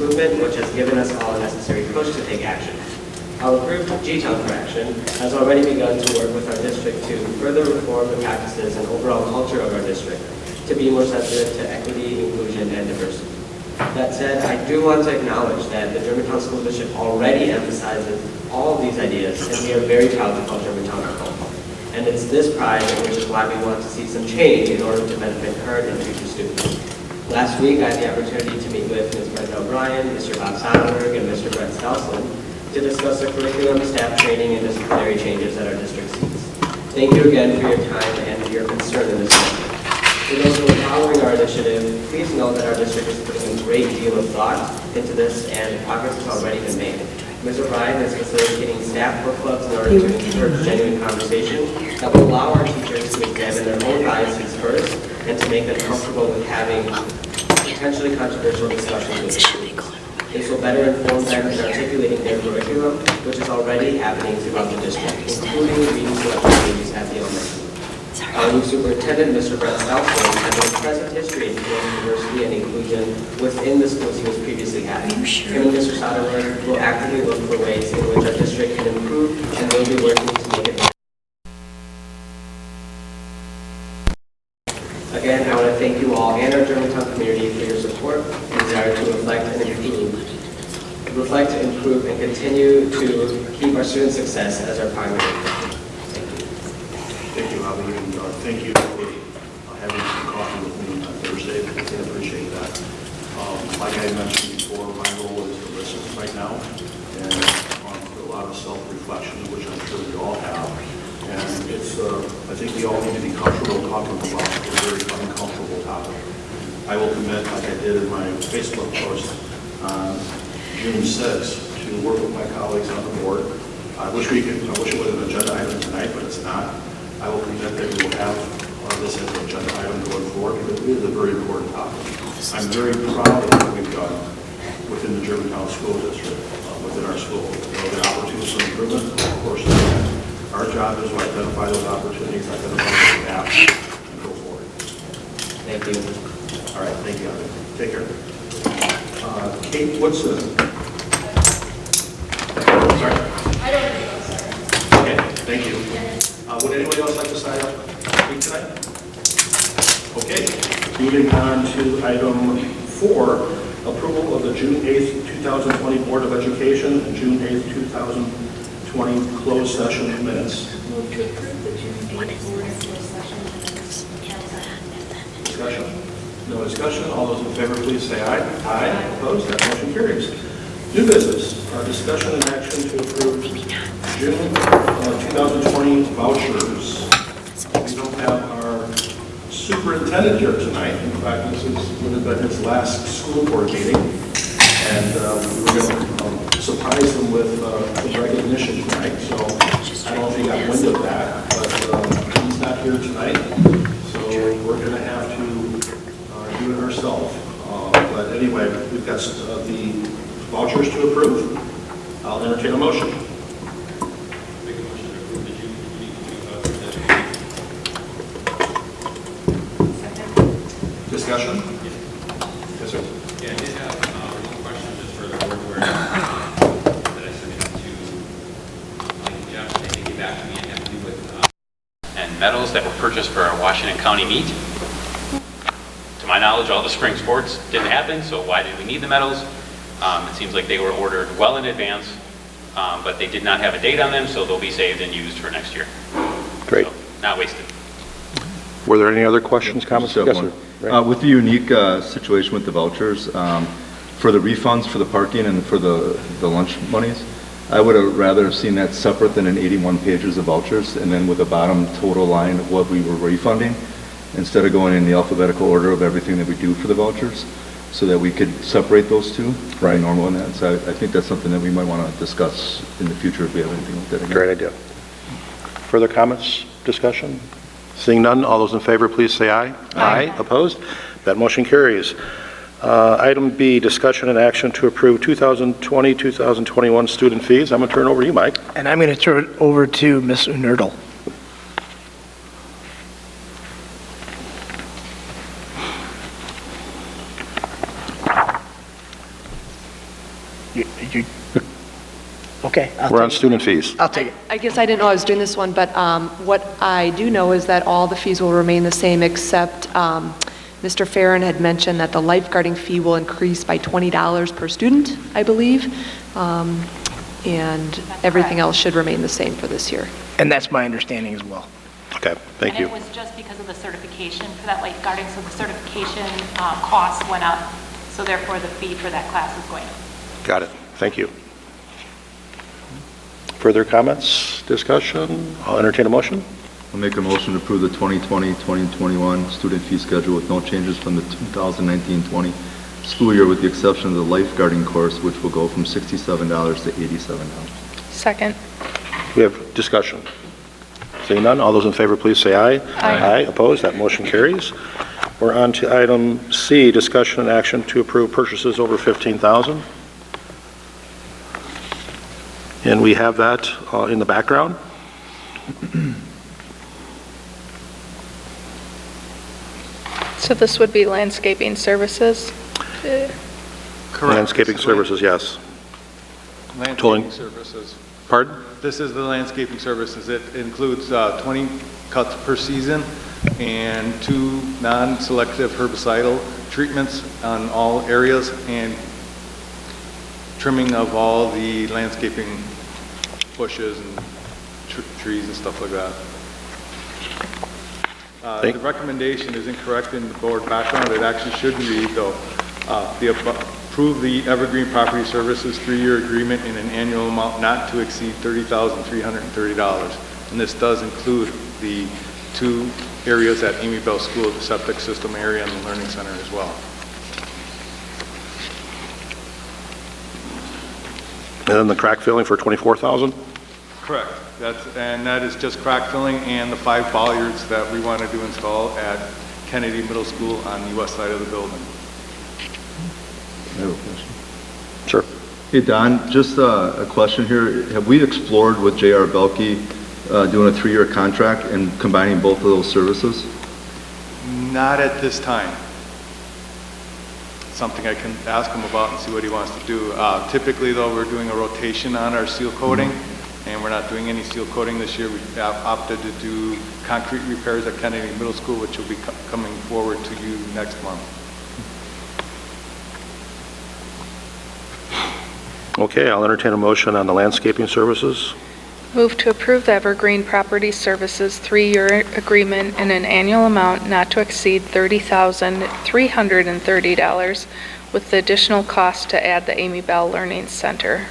improvement, which has given us all a necessary push to take action. Our group, G-Town for Action, has already begun to work with our district to further reform the practices and overall culture of our district to be more sensitive to equity, inclusion, and diversity. That said, I do want to acknowledge that the Germantown School District already emphasizes all of these ideas, and we are very proud to call Germantown our home. And it's this pride which is why we want to see some change in order to benefit current and future students. Last week, I had the opportunity to meet with Ms. Brenda O'Brien, Mr. Bob Soderberg, and Mr. Brett Stelzlin to discuss the curriculum, staff training, and disciplinary changes that our district sees. Thank you again for your time and your concern in this matter. For those who are following our initiative, please know that our district is putting a great deal of thought into this, and progress has already been made. Ms. O'Brien is facilitating staff book clubs in order to encourage genuine conversation that will allow our teachers to examine their own biases first and to make them comfortable with having potentially controversial discussions with students. This will better inform them in articulating their curriculum, which is already happening throughout the district, including reading selection pages at the elementary. Our new superintendent, Mr. Brett Stelzlin, has a present history in diversity and inclusion within the schools he was previously at. Him and Mr. Soderberg will actively look for ways in which our district can improve, and will be working to make it better. Again, I want to thank you all and our Germantown community for your support and desire to reflect, improve, and continue to keep our student success as our primary goal. Thank you, Javi, and thank you for having some coffee with me on Thursday. I appreciate that. Like I mentioned before, my role is to listen right now and a lot of self-reflection, which I'm sure we all have. And it's, I think we all need to be comfortable talking about a very uncomfortable topic. I will commit, like I did in my Facebook post on June 6th, to work with my colleagues on the board. I wish it would have been an agenda item tonight, but it's not. I will commit that we will have this as an agenda item going forward because it is a very important topic. I'm very proud of what we've done within the Germantown School District, within our school. The opportunities for improvement, of course, our job is to identify those opportunities, identify those gaps, and go forward. Thank you. All right, thank you. Take care. Kate Woodson. Sorry. I don't know, sorry. Okay, thank you. Would anybody else like to sign up speak tonight? Okay, moving on to item 4, approval of the June 8th, 2020 Board of Education and June 8th, 2020 closed session minutes. Move to approve the June 8th Board of Closed Session minutes. Discussion? No discussion. All those in favor, please say aye. Aye. Opposed? That motion carries. New business. Discussion and action to approve June 2020 vouchers. We don't have our superintendent here tonight. In fact, this would have been his last school board meeting. And we were going to surprise him with some recognition tonight. So I don't know if he got wind of that, but he's not here tonight. So we're going to have to do it ourselves. But anyway, we've got the vouchers to approve. I'll entertain a motion. Make a motion to approve the June 2020 vouchers. Discussion? Yes, sir. Yeah, I did have one question just for the board where that I submitted to Jeff. They did get back to me and have to do with and medals that were purchased for our Washington County meet. To my knowledge, all the spring sports didn't happen, so why did we need the medals? It seems like they were ordered well in advance, but they did not have a date on them, so they'll be saved and used for next year. Great. So, not wasted. Were there any other questions, comments? Just have one. With the unique situation with the vouchers, for the refunds for the parking and for the lunch monies, I would have rather have seen that separate than in 81 pages of vouchers, and then with a bottom total line of what we were refunding, instead of going in the alphabetical order of everything that we do for the vouchers, so that we could separate those two, right? Normal in that. So I think that's something that we might want to discuss in the future if we have anything like that again. Great idea. Further comments, discussion? Seeing none, all those in favor, please say aye. Aye. Opposed? That motion carries. Item B, discussion and action to approve 2020-2021 student fees. I'm going to turn it over to you, Mike. And I'm going to turn it over to Ms. Unerdl. You, okay. We're on student fees. I'll take it. I guess I didn't know I was doing this one, but what I do know is that all the fees will remain the same, except Mr. Farron had mentioned that the lifeguarding fee will increase by $20 per student, I believe, and everything else should remain the same for this year. And that's my understanding as well. Okay, thank you. And it was just because of the certification for that lifeguarding, so the certification costs went up, so therefore the fee for that class is going up. Got it. Thank you. Further comments, discussion? I'll entertain a motion. I'll make a motion to approve the 2020-2021 student fee schedule with no changes from the 2019-20 school year, with the exception of the lifeguarding course, which will go from $67 to $87. Second. We have discussion. Seeing none, all those in favor, please say aye. Aye. Opposed? That motion carries. We're on to item C, discussion and action to approve purchases over $15,000. And we have that in the background. So this would be landscaping services? Landscaping services, yes. Tolling. Landscaping services. Pardon? This is the landscaping services. It includes 20 cuts per season and 2 non-selective herbicidal treatments on all areas and trimming of all the landscaping bushes and trees and stuff like that. The recommendation is incorrect in the board background. It actually should read, though, approve the Evergreen Property Services 3-year agreement in an annual amount not to exceed $30,330. And this does include the 2 areas at Amy Bell School, the septic system area and the learning center as well. And then the crack filling for $24,000? Correct. That is just crack filling and the 5 bollards that we wanted to install at Kennedy Middle School on the west side of the building. I have a question. Sure. Hey, Don, just a question here. Have we explored with J.R. Belke doing a 3-year contract and combining both of those services? Not at this time. Something I can ask him about and see what he wants to do. Typically, though, we're doing a rotation on our seal coating, and we're not doing any seal coating this year. We opted to do concrete repairs at Kennedy Middle School, which will be coming forward to you next month. Okay, I'll entertain a motion on the landscaping services. Move to approve the Evergreen Property Services 3-year agreement in an annual amount not to exceed $30,330 with the additional cost to add the Amy Bell Learning Center.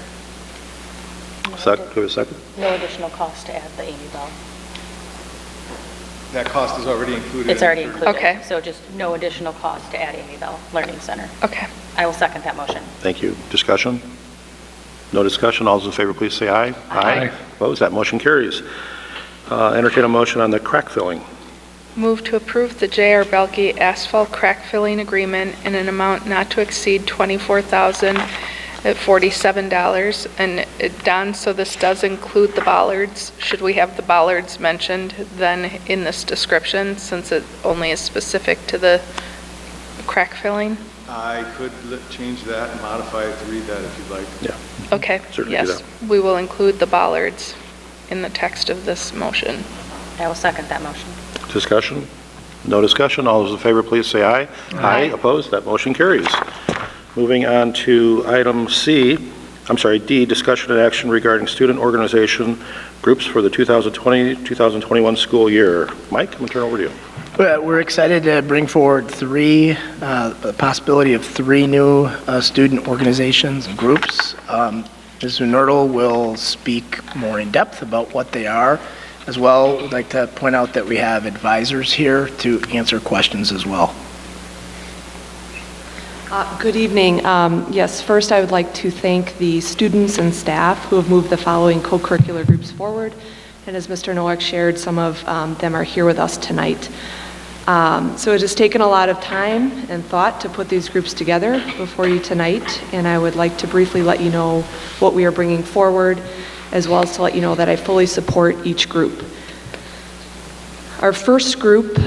Give a second. No additional cost to add the Amy Bell. That cost is already included. It's already included. Okay. So just no additional cost to add Amy Bell Learning Center. Okay. I will second that motion. Thank you. Discussion? No discussion. All those in favor, please say aye. Aye. Opposed? That motion carries. Entertain a motion on the crack filling. Move to approve the J.R. Belke asphalt crack filling agreement in an amount not to exceed $24,047. And Don, so this does include the bollards. Should we have the bollards mentioned then in this description, since it only is specific to the crack filling? I could change that and modify it to read that if you'd like. Yeah. Okay, Certainly do yes, we will include the bollards in the text of this motion. I will second that motion. Discussion? No discussion. All those in favor, please say aye. Aye. Opposed? That motion carries. Moving on to item D, discussion and action regarding student organization groups for the 2020-2021 school year. Mike, I'm going to turn over to you. We're excited to bring forward the possibility of 3 new student organizations and groups. Ms. Unerdl will speak more in depth about what they are. As well, we'd like to point out that we have advisors here to answer questions as well. Good evening. Yes, first I would like to thank the students and staff who have moved the following co-curricular groups forward. And as Mr. Nowak shared, some of them are here with us tonight. So it has taken a lot of time and thought to put these groups together before you tonight, and I would like to briefly let you know what we are bringing forward, as well as to let you know that I fully support each group. Our first group,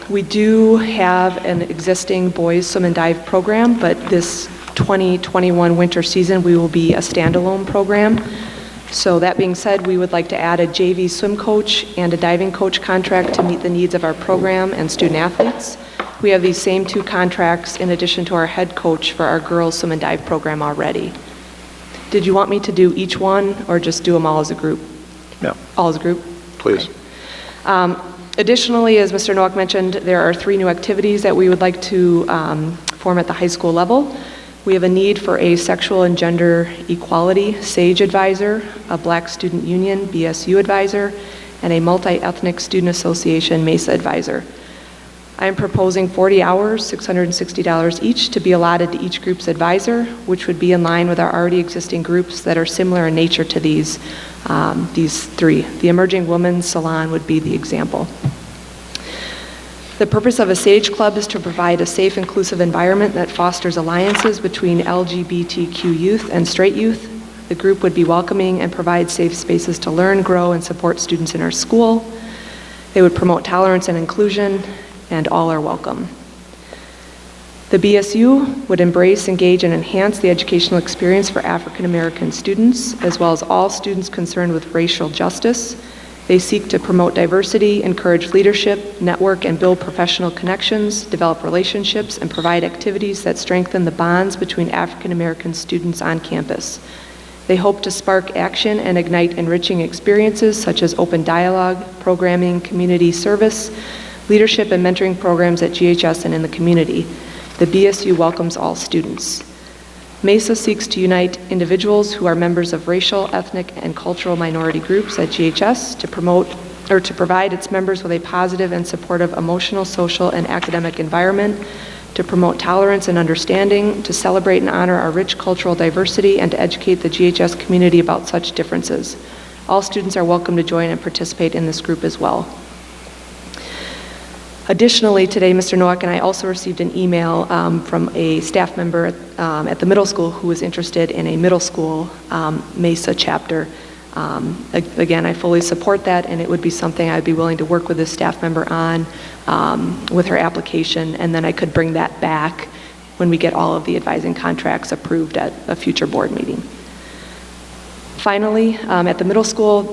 we do have an existing boys swim and dive program, but this 2021 winter season, we will be a standalone program. So that being said, we would like to add a JV swim coach and a diving coach contract to meet the needs of our program and student athletes. We have these same 2 contracts in addition to our head coach for our girls swim and dive program already. Did you want me to do each one or just do them all as a group? Yeah, All as a group? please. Additionally, as Mr. Nowak mentioned, there are 3 new activities that we would like to form at the high school level. We have a need for a sexual and gender equality SAGE advisor, a Black Student Union BSU advisor, and a multi-ethnic student association MESA advisor. I am proposing 40 hours, $660 each, to be allotted to each group's advisor, which would be in line with our already existing groups that are similar in nature to these 3. The Emerging Women's Salon would be the example. The purpose of a SAGE Club is to provide a safe, inclusive environment that fosters alliances between LGBTQ youth and straight youth. The group would be welcoming and provide safe spaces to learn, grow, and support students in our school. They would promote tolerance and inclusion, and all are welcome. The BSU would embrace, engage, and enhance the educational experience for African American students, as well as all students concerned with racial justice. They seek to promote diversity, encourage leadership, network and build professional connections, develop relationships, and provide activities that strengthen the bonds between African American students on campus. They hope to spark action and ignite enriching experiences such as open dialogue, programming, community service, leadership and mentoring programs at GHS and in the community. The BSU welcomes all students. MESA seeks to unite individuals who are members of racial, ethnic, and cultural minority groups at GHS to provide its members with a positive and supportive emotional, social, and academic environment, to promote tolerance and understanding, to celebrate and honor our rich cultural diversity, and to educate the GHS community about such differences. All students are welcome to join and participate in this group as well. Additionally, today, Mr. Nowak and I also received an email from a staff member at the middle school who was interested in a middle school MESA chapter. Again, I fully support that, and it would be something I'd be willing to work with this staff member on with her application, and then I could bring that back when we get all of the advising contracts approved at a future board meeting. Finally, at the middle school,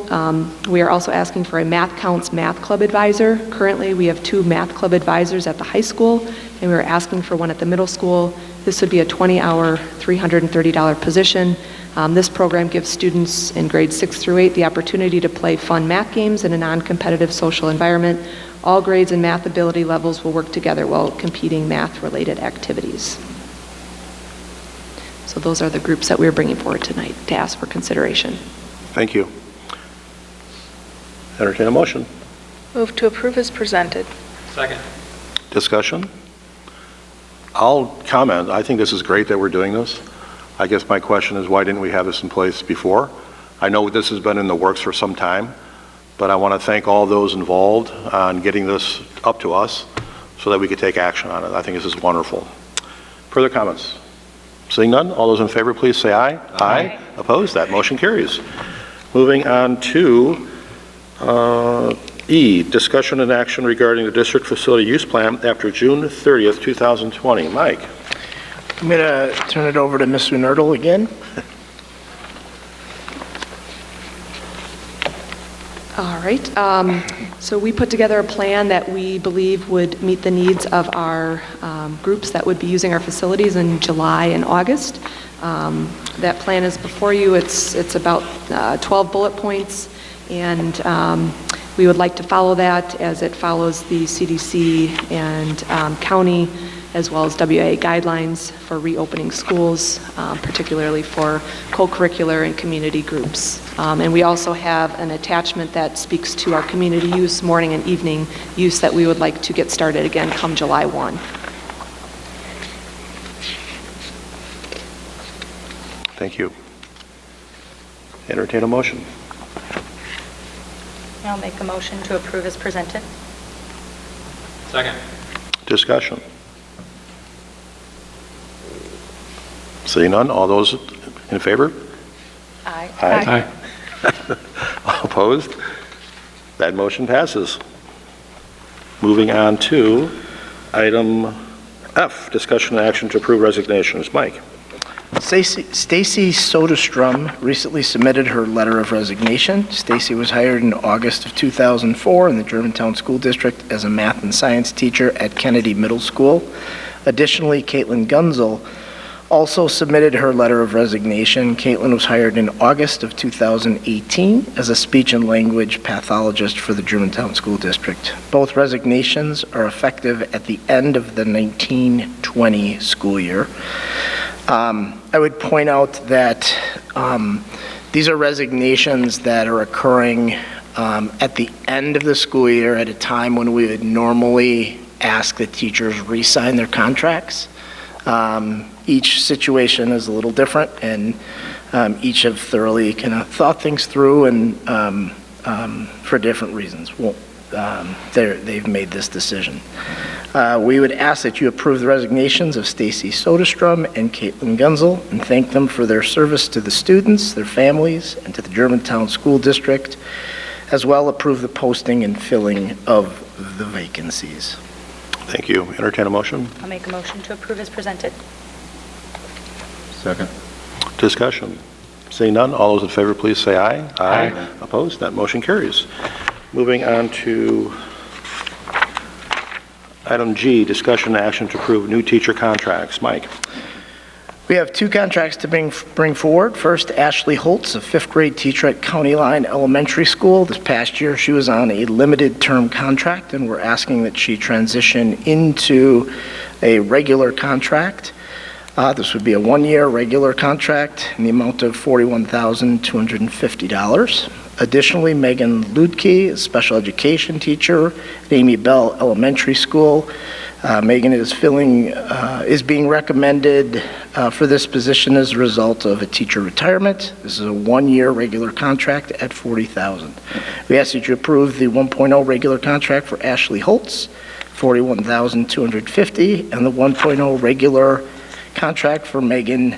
we are also asking for a Math Counts Math Club advisor. Currently, we have 2 Math Club advisors at the high school, and we are asking for one at the middle school. This would be a 20-hour, $330 position. This program gives students in grades 6 through 8 the opportunity to play fun math games in a non-competitive social environment. All grades and math ability levels will work together while competing math-related activities. So those are the groups that we're bringing forward tonight to ask for consideration. Thank you. Entertain a motion. Move to approve as presented. Second. Discussion? I'll comment. I think this is great that we're doing this. I guess my question is, why didn't we have this in place before? I know this has been in the works for some time, but I want to thank all those involved on getting this up to us so that we could take action on it. I think this is wonderful. Further comments? Seeing none, all those in favor, please say aye. Aye. Opposed? That motion carries. Moving on to E, discussion and action regarding the district facility use plan after June 30th, 2020. Mike. I'm going to turn it over to Ms. Nerdle again. All right. So we put together a plan that we believe would meet the needs of our groups that would be using our facilities in July and August. That plan is before you. It's about 12 bullet points, and we would like to follow that as it follows the CDC and county as well as WA guidelines for reopening schools, particularly for co-curricular and community groups. And we also have an attachment that speaks to our community use, morning and evening use that we would like to get started again come July 1. Thank you. Entertain a motion. I'll make a motion to approve as presented. Second. Discussion. Seeing none, all those in favor? Aye. Aye. Opposed? That motion passes. Moving on to item F, discussion and action to approve resignations. Mike. Stacy Soderstrom recently submitted her letter of resignation. Stacy was hired in August of 2004 in the Germantown School District as a math and science teacher at Kennedy Middle School. Additionally, Caitlin Gunzel also submitted her letter of resignation. Caitlin was hired in August of 2018 as a speech and language pathologist for the Germantown School District. Both resignations are effective at the end of the 1920 school year. I would point out that these are resignations that are occurring at the end of the school year at a time when we would normally ask that teachers re-sign their contracts. Each situation is a little different, and each have thoroughly kind of thought things through and for different reasons. They've made this decision. We would ask that you approve the resignations of Stacy Soderstrom and Caitlin Gunzel and thank them for their service to the students, their families, and to the Germantown School District, as well approve the posting and filling of the vacancies. Thank you. Entertain a motion. I'll make a motion to approve as presented. Second. Discussion. Seeing none, all those in favor, please say aye. Aye. Opposed? That motion carries. Moving on to item G, discussion and action to approve new teacher contracts. Mike. We have two contracts to bring forward. First, Ashley Holtz, a fifth grade teacher at County Line Elementary School. This past year, she was on a limited term contract, and we're asking that she transition into a regular contract. This would be a one-year regular contract in the amount of $41,250. Additionally, Megan Ludke, a special education teacher at Amy Bell Elementary School. Megan is being recommended for this position as a result of a teacher retirement. This is a one-year regular contract at $40,000. We ask that you approve the 1.0 regular contract for Ashley Holtz, $41,250, and the 1.0 regular contract for Megan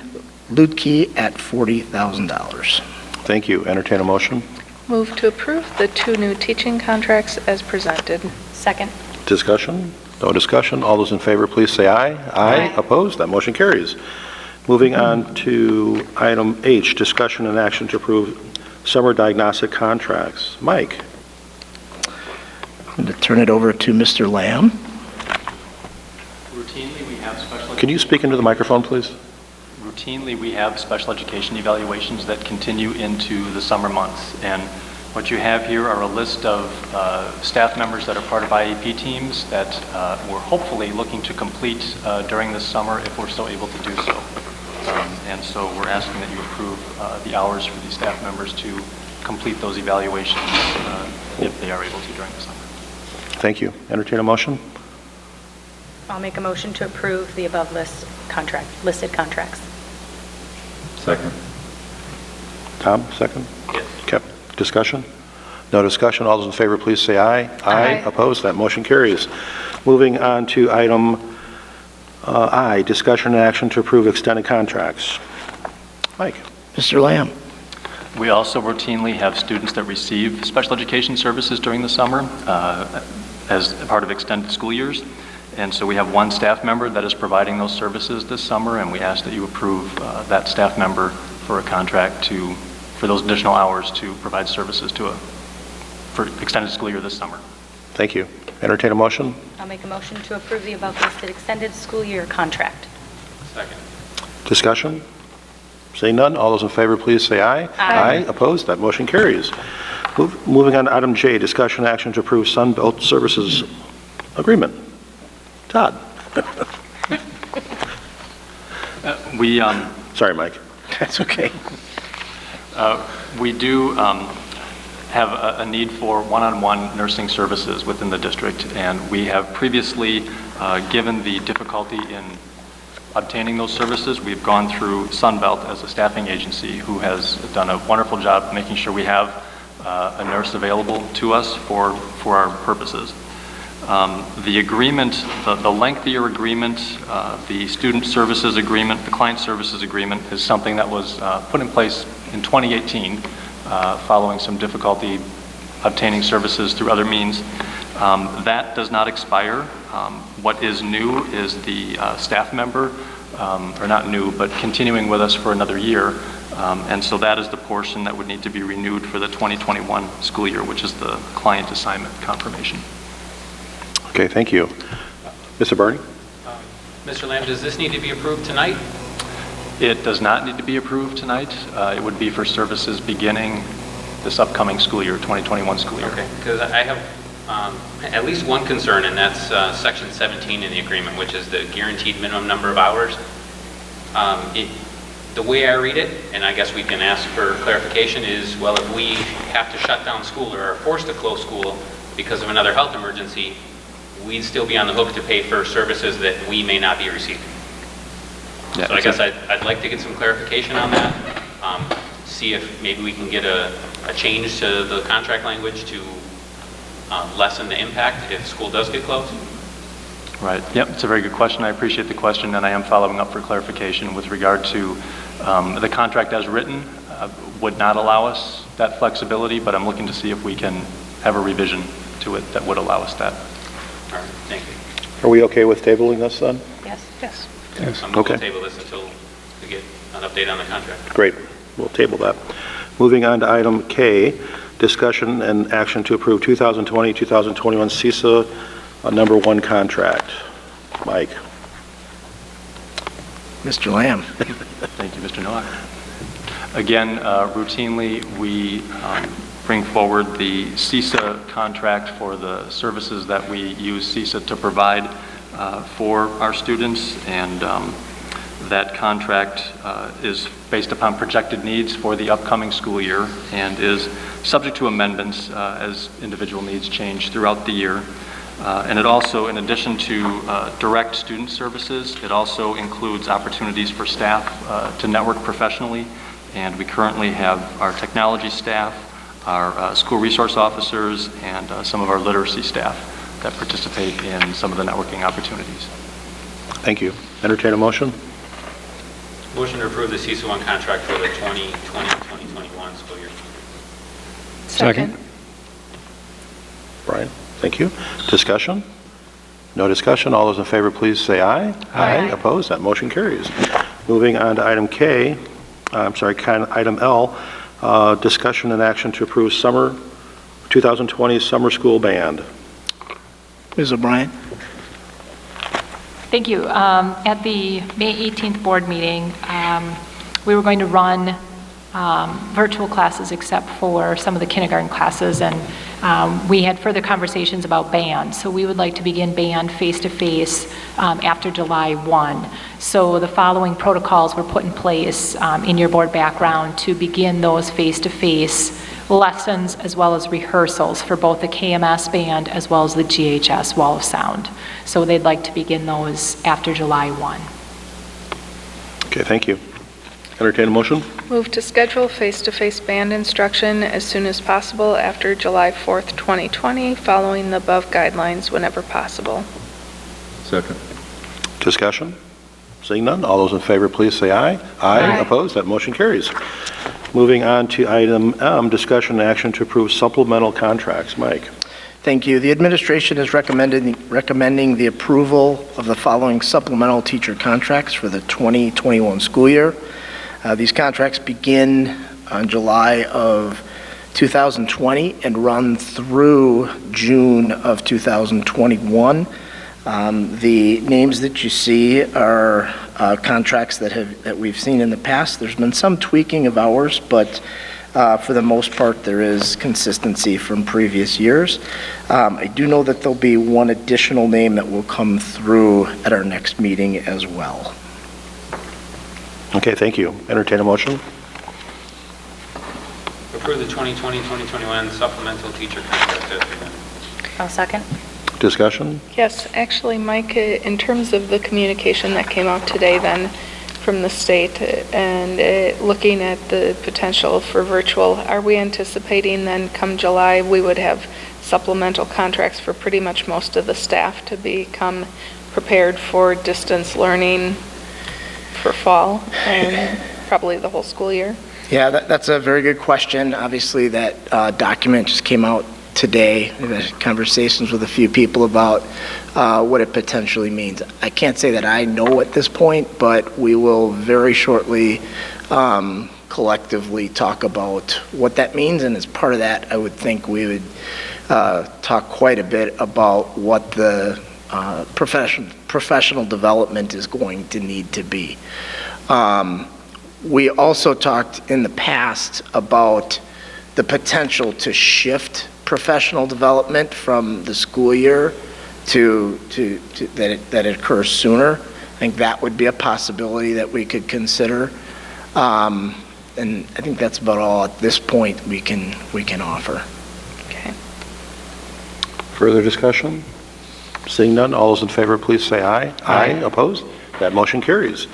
Ludke at $40,000. Thank you. Entertain a motion. Move to approve the two new teaching contracts as presented. Second. Discussion? No discussion. All those in favor, please say aye. Aye. Opposed? That motion carries. Moving on to item H, discussion and action to approve summer diagnostic contracts. Mike. I'm going to turn it over to Mr. Lamb. Routinely, we have special... Can you speak into the microphone, please? Routinely, we have special education evaluations that continue into the summer months. And what you have here are a list of staff members that are part of IEP teams that we're hopefully looking to complete during this summer if we're still able to do so. And so we're asking that you approve the hours for these staff members to complete those evaluations if they are able to during the summer. Thank you. Entertain a motion. I'll make a motion to approve the above listed contracts. Second. Tom, second? Yes. Okay. Discussion? No discussion. All those in favor, please say aye. Aye. Opposed? That motion carries. Moving on to item I, discussion and action to approve extended contracts. Mike. Mr. Lamb. We also routinely have students that receive special education services during the summer as part of extended school years. And so we have one staff member that is providing those services this summer, and we ask that you approve that staff member for a contract for those additional hours to provide services for extended school year this summer. Thank you. Entertain a motion. I'll make a motion to approve the above listed extended school year contract. Second. Discussion? Seeing none, all those in favor, please say aye. Aye. Opposed? That motion carries. Moving on to item J, discussion and action to approve Sunbelt Services Agreement. Todd. Sorry, Mike. That's okay. We do have a need for one-on-one nursing services within the district, and we have previously, given the difficulty in obtaining those services, we've gone through Sunbelt as a staffing agency who has done a wonderful job making sure we have a nurse available to us for our purposes. The agreement, the lengthier agreement, the student services agreement, the client services agreement is something that was put in place in 2018 following some difficulty obtaining services through other means. That does not expire. What is new is the staff member, or not new, but continuing with us for another year. And so that is the portion that would need to be renewed for the 2021 school year, which is the client assignment confirmation. Okay, thank you. Mr. Barney? Mr. Lamb, does this need to be approved tonight? It does not need to be approved tonight. It would be for services beginning this upcoming school year, 2021 school year. Okay, because I have at least one concern, and that's section 17 in the agreement, which is the guaranteed minimum number of hours. The way I read it, and I guess we can ask for clarification, is, well, if we have to shut down school or are forced to close school because of another health emergency, we'd still be on the hook to pay for services that we may not be receiving. Yeah, So I guess I'd like to get some clarification on that, see if maybe we can get a change to the contract language to lessen the impact if school does get closed. Right. Yep, it's a very good question. I appreciate the question, and I am following up for clarification with regard to the contract as written would not allow us that flexibility, but I'm looking to see if we can have a revision to it that would allow us that. All right, thank you. Are we okay with tabling this then? Yes. Yes. I'm going Okay. to table this until we get an update on the contract. Great, we'll table that. Moving on to item K, discussion and action to approve 2020-2021 CISA number 1 contract. Mike? Mr. Lamb. Thank you, Mr. Nowak. Again, routinely, we bring forward the CISA contract for the services that we use CISA to provide for our students, and that contract is based upon projected needs for the upcoming school year and is subject to amendments as individual needs change throughout the year. And it also, in addition to direct student services, it also includes opportunities for staff to network professionally. And we currently have our technology staff, our school resource officers, and some of our literacy staff that participate in some of the networking opportunities. Thank you. Entertain a motion? Motion to approve the CISA 1 contract for the 2020-2021 school year. Second. Brian? Thank you. Discussion? No discussion. All those in favor, please say aye. Aye. Opposed? That motion carries. Moving on to item K, item L, discussion and action to approve 2020 summer school band. Ms. O'Brien? Thank you. At the May 18th board meeting, we were going to run virtual classes except for some of the kindergarten classes, and we had further conversations about band. So we would like to begin band face-to-face after July 1. So the following protocols were put in place in your board background to begin those face-to-face lessons as well as rehearsals for both the KMS band as well as the GHS Wall of Sound. So they'd like to begin those after July 1. Okay, thank you. Entertain a motion? Move to schedule face-to-face band instruction as soon as possible after July 4th, 2020, following the above guidelines whenever possible. Second. Discussion? Seeing none, all those in favor, please say aye. Aye. Opposed? That motion carries. Moving on to item M, discussion and action to approve supplemental contracts. Mike? Thank you. The administration is recommending the approval of the following supplemental teacher contracts for the 2021 school year. These contracts begin on July of 2020 and run through June of 2021. The names that you see are contracts that we've seen in the past. There's been some tweaking of hours, but for the most part, there is consistency from previous years. I do know that there'll be one additional name that will come through at our next meeting as well. Okay, thank you. Entertain a motion? Approve the 2020-2021 supplemental teacher contract as presented. I'll second. Discussion? Yes, actually, Mike, in terms of the communication that came out today then from the state and looking at the potential for virtual, are we anticipating then come July we would have supplemental contracts for pretty much most of the staff to become prepared for distance learning for fall and probably the whole school year? Yeah, that's a very good question. Obviously, that document just came out today. I've had conversations with a few people about what it potentially means. I can't say that I know at this point, but we will very shortly collectively talk about what that means, and as part of that, I would think we would talk quite a bit about what the professional development is going to need to be. We also talked in the past about the potential to shift professional development from the school year to that it occurs sooner. I think that would be a possibility that we could consider. And I think that's about all at this point we can offer. Okay. Further discussion? Seeing none, all those in favor, please say aye. Aye. Opposed? That motion carries.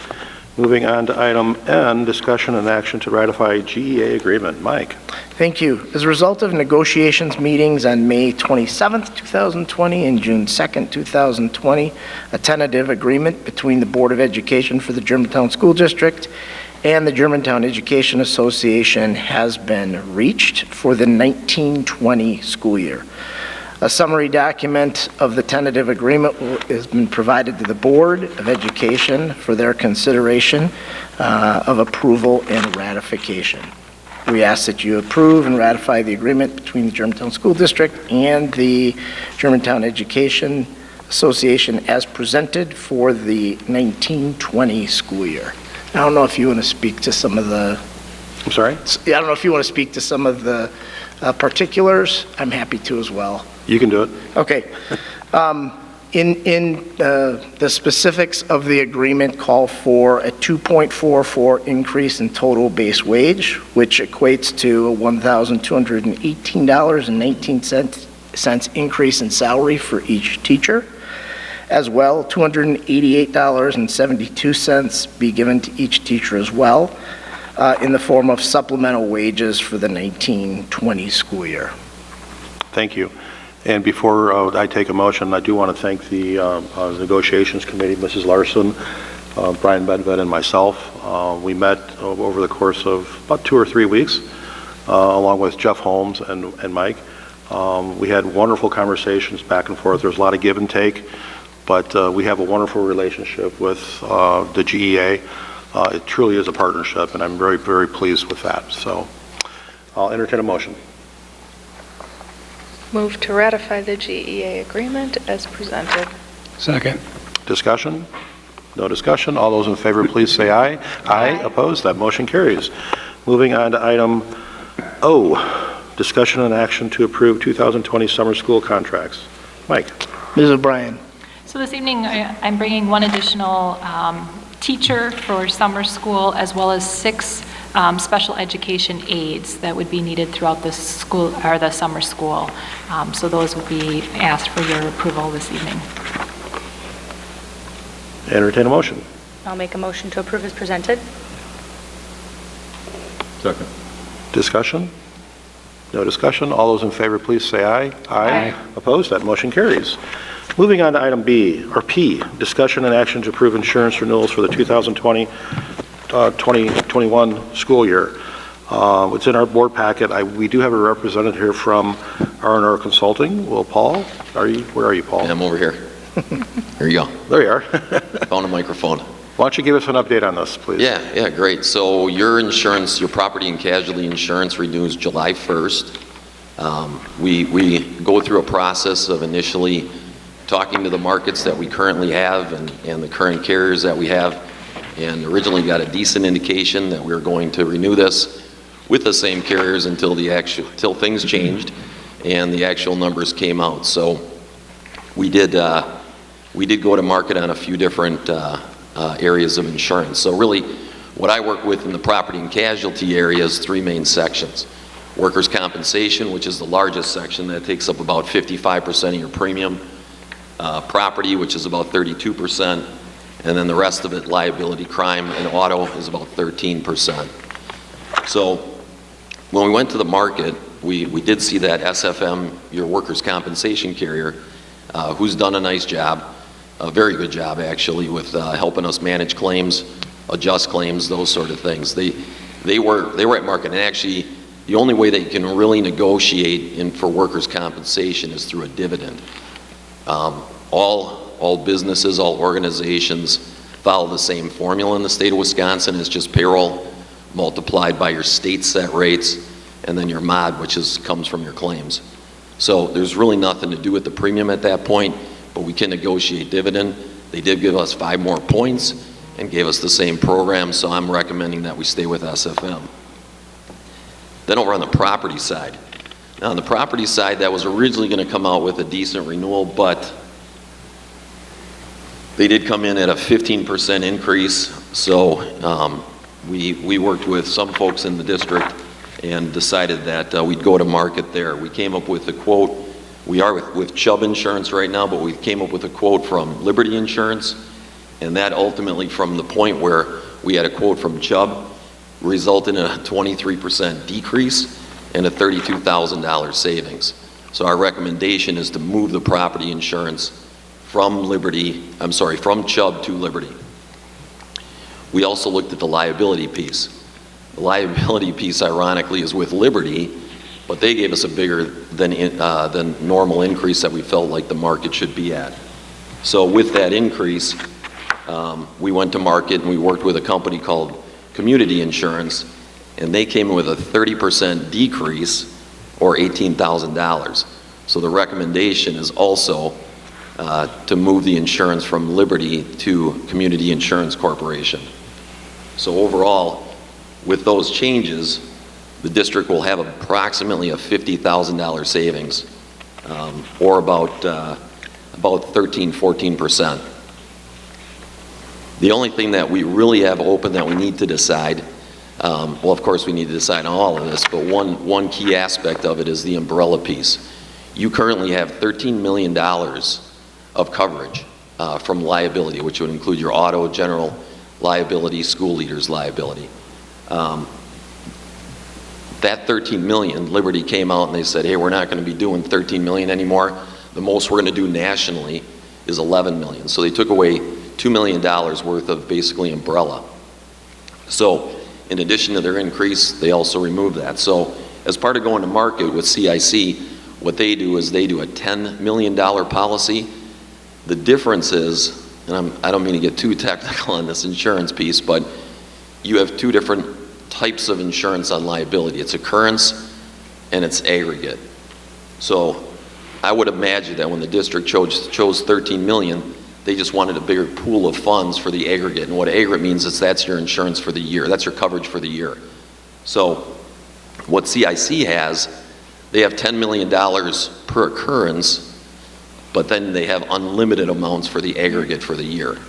Moving on to item N, discussion and action to ratify GEA agreement. Mike. Thank you. As a result of negotiations meetings on May 27th, 2020 and June 2nd, 2020, a tentative agreement between the Board of Education for the Germantown School District and the Germantown Education Association has been reached for the 1920 school year. A summary document of the tentative agreement has been provided to the Board of Education for their consideration of approval and ratification. We ask that you approve and ratify the agreement between the Germantown School District and the Germantown Education Association as presented for the 1920 school year. I don't know if you want to speak to some of the... I'm sorry? I don't know if you want to speak to some of the particulars. I'm happy to as well. You can do it. Okay. In the specifics of the agreement call for a 2.44 increase in total base wage, which equates to a $1,218.19 increase in salary for each teacher. As well, $288.72 be given to each teacher as well in the form of supplemental wages for the 1920 school year. Thank you. And before I take a motion, I do want to thank the negotiations committee, Mrs. Larson, Brian Bedved, and myself. We met over the course of about 2 or 3 weeks, along with Jeff Holmes and Mike. We had wonderful conversations back and forth. There was a lot of give and take, but we have a wonderful relationship with the GEA. It truly is a partnership, and I'm very, very pleased with that. So I'll entertain a motion. Move to ratify the GEA agreement as presented. Second. Discussion? No discussion. All those in favor, please say aye. Aye. Opposed? That motion carries. Moving on to item O, discussion and action to approve 2020 summer school contracts. Mike. Ms. O'Brien. So this evening, I'm bringing one additional teacher for summer school, as well as 6 special education aides that would be needed throughout the school or the summer school. So those would be asked for your approval this evening. Entertain a motion. I'll make a motion to approve as presented. Second. Discussion? No discussion. All those in favor, please say aye. Aye. Opposed? That motion carries. Moving on to item B, or P, discussion and action to approve insurance renewals for the 2020-2021 school year. It's in our board packet. We do have a representative here from R&R Consulting. Well, Paul, where are you, Paul? Yeah, I'm over here. Here you go. There you are. Found a microphone. Why don't you give us an update on this, please? Yeah, great. So your insurance, your property and casualty insurance renews July 1st. We go through a process of initially talking to the markets that we currently have and the current carriers that we have, and originally got a decent indication that we were going to renew this with the same carriers until things changed and the actual numbers came out. So we did go to market on a few different areas of insurance. So really, what I work with in the property and casualty area is 3 main sections. Workers' compensation, which is the largest section, that takes up about 55% of your premium. Property, which is about 32%, and then the rest of it, liability, crime, and auto, is about 13%. So when we went to the market, we did see that SFM, your workers' compensation carrier, who's done a nice job, a very good job actually, with helping us manage claims, adjust claims, those sort of things. They were at market, and actually the only way that you can really negotiate for workers' compensation is through a dividend. All businesses, all organizations follow the same formula in the state of Wisconsin. It's just payroll multiplied by your state set rates, and then your mod, which comes from your claims. So there's really nothing to do with the premium at that point, but we can negotiate dividend. They did give us 5 more points and gave us the same program, so I'm recommending that we stay with SFM. Then over on the property side. Now on the property side, that was originally going to come out with a decent renewal, but they did come in at a 15% increase, so we worked with some folks in the district and decided that we'd go to market there. We came up with a quote. We are with Chubb Insurance right now, but we came up with a quote from Liberty Insurance, and that ultimately, from the point where we had a quote from Chubb, resulted in a 23% decrease and a $32,000 savings. So our recommendation is to move the property insurance from Chubb to Liberty. We also looked at the liability piece. The liability piece, ironically, is with Liberty, but they gave us a bigger than normal increase that we felt like the market should be at. So with that increase, we went to market and we worked with a company called Community Insurance, and they came in with a 30% decrease, or $18,000. So the recommendation is also to move the insurance from Liberty to Community Insurance Corporation. So overall, with those changes, the district will have approximately a $50,000 savings, or about 13-14%. The only thing that we really have open that we need to decide, well, of course we need to decide on all of this, but one key aspect of it is the umbrella piece. You currently have $13 million of coverage from liability, which would include your auto, general liability, school leaders liability. That $13 million, Liberty came out and they said, hey, we're not going to be doing $13 million anymore. The most we're going to do nationally is $11 million. So they took away $2 million worth of basically umbrella. So in addition to their increase, they also removed that. So as part of going to market with CIC, what they do is they do a $10 million policy. The difference is, and I don't mean to get too technical on this insurance piece, but you have 2 different types of insurance on liability. It's occurrence and it's aggregate. So I would imagine that when the district chose $13 million, they just wanted a bigger pool of funds for the aggregate. And what aggregate means is that's your insurance for the year. That's your coverage for the year. So what CIC has, they have $10 million per occurrence, but then they have unlimited amounts for the aggregate for the year.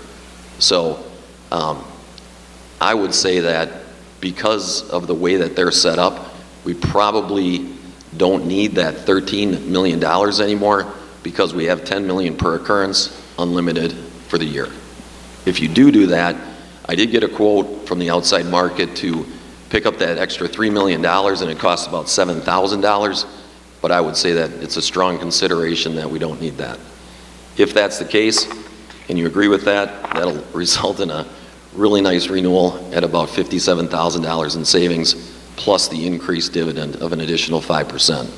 So I would say that because of the way that they're set up, we probably don't need that $13 million anymore, because we have $10 million per occurrence, unlimited for the year. If you do that, I did get a quote from the outside market to pick up that extra $3 million, and it costs about $7,000, but I would say that it's a strong consideration that we don't need that. If that's the case, and you agree with that, that'll result in a really nice renewal at about $57,000 in savings, plus the increased dividend of an additional 5%.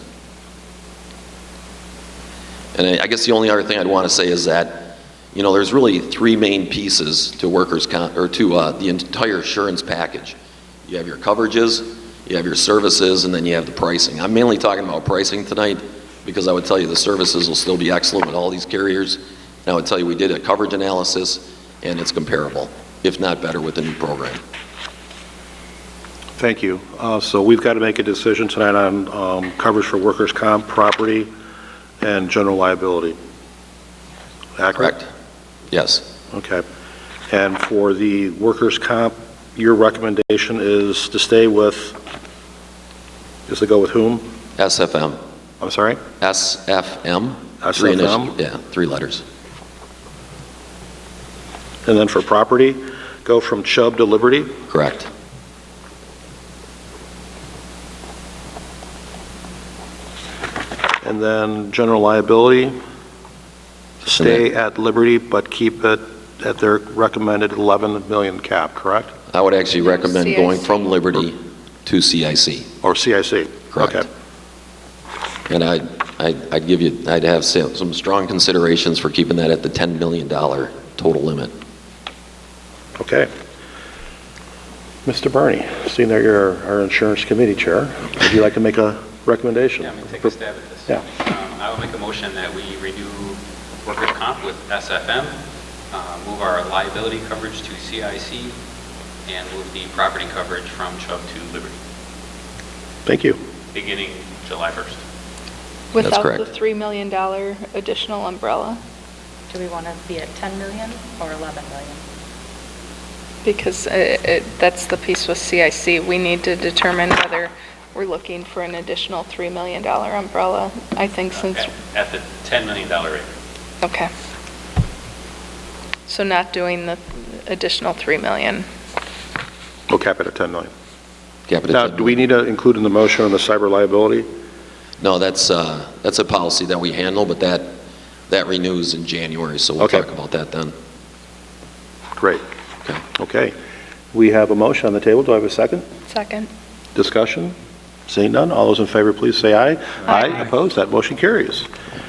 And I guess the only other thing I'd want to say is that, you know, there's really 3 main pieces to workers' comp, or to the entire insurance package. You have your coverages, you have your services, and then you have the pricing. I'm mainly talking about pricing tonight because I would tell you the services will still be excellent with all these carriers. And I would tell you we did a coverage analysis, and it's comparable, if not better, with the new program. Thank you. So we've got to make a decision tonight on coverage for workers' comp, property, and general liability. Accurate? Correct. Yes. Okay. And for the workers' comp, your recommendation is to stay with, is to go with whom? SFM. I'm sorry? SFM. SFM? Yeah, 3 letters. And then for property, go from Chubb to Liberty? Correct. And then general liability, stay at Liberty, but keep it at their recommended 11 million cap, correct? I would actually recommend going from Liberty to CIC. Or CIC? Correct. Okay. And I'd have some strong considerations for keeping that at the $10 million total limit. Okay. Mr. Barney, seeing that you're our insurance committee chair, would you like to make a recommendation? Yeah, I'm going to take a stab at this. Yeah. I will make a motion that we renew workers' comp with SFM, move our liability coverage to CIC, and move the property coverage from Chubb to Liberty, Thank you. beginning July 1st. Without correct. the $3 million additional umbrella? Do we want to be at 10 million or 11 million? Because that's the piece with CIC. We need to determine whether we're looking for an additional $3 million umbrella, I think, since... At the $10 million rate. Okay. So not doing the additional $3 million. We'll cap it at 10 million. Cap it at Now, 10 do we need to include in the motion on the cyber liability? No, that's a policy that we handle, but that renews in January, so we'll Okay. talk about that then. Great. Okay. Okay. We have a motion on the table. Do I have a second? Second. Discussion? Seeing none, all those in favor, please say aye. Aye. Opposed? That motion carries.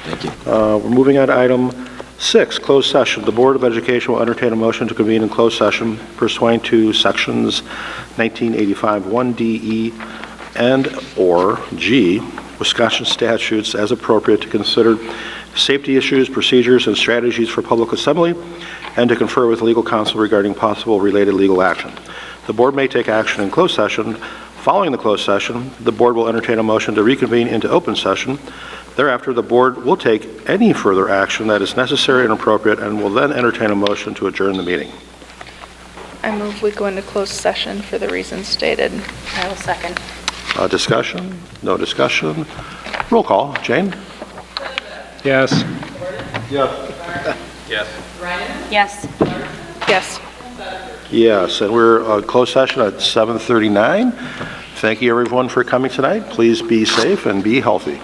Thank you. We're moving on to item 6, closed session. The Board of Education will entertain a motion to convene in closed session pursuant to sections 1985 1D, E, and/or G, Wisconsin statutes as appropriate to consider safety issues, procedures, and strategies for public assembly, and to confer with legal counsel regarding possible related legal action. The board may take action in closed session. Following the closed session, the board will entertain a motion to reconvene into open session. Thereafter, the board will take any further action that is necessary and appropriate and will then entertain a motion to adjourn the meeting. I move we go into closed session for the reasons stated. I will second. Discussion? No discussion? Roll call. Jane? Yes. Yes. Yes. Yes. Yes, and we're closed session at 7:39. Thank you, everyone, for coming tonight. Please be safe and be healthy.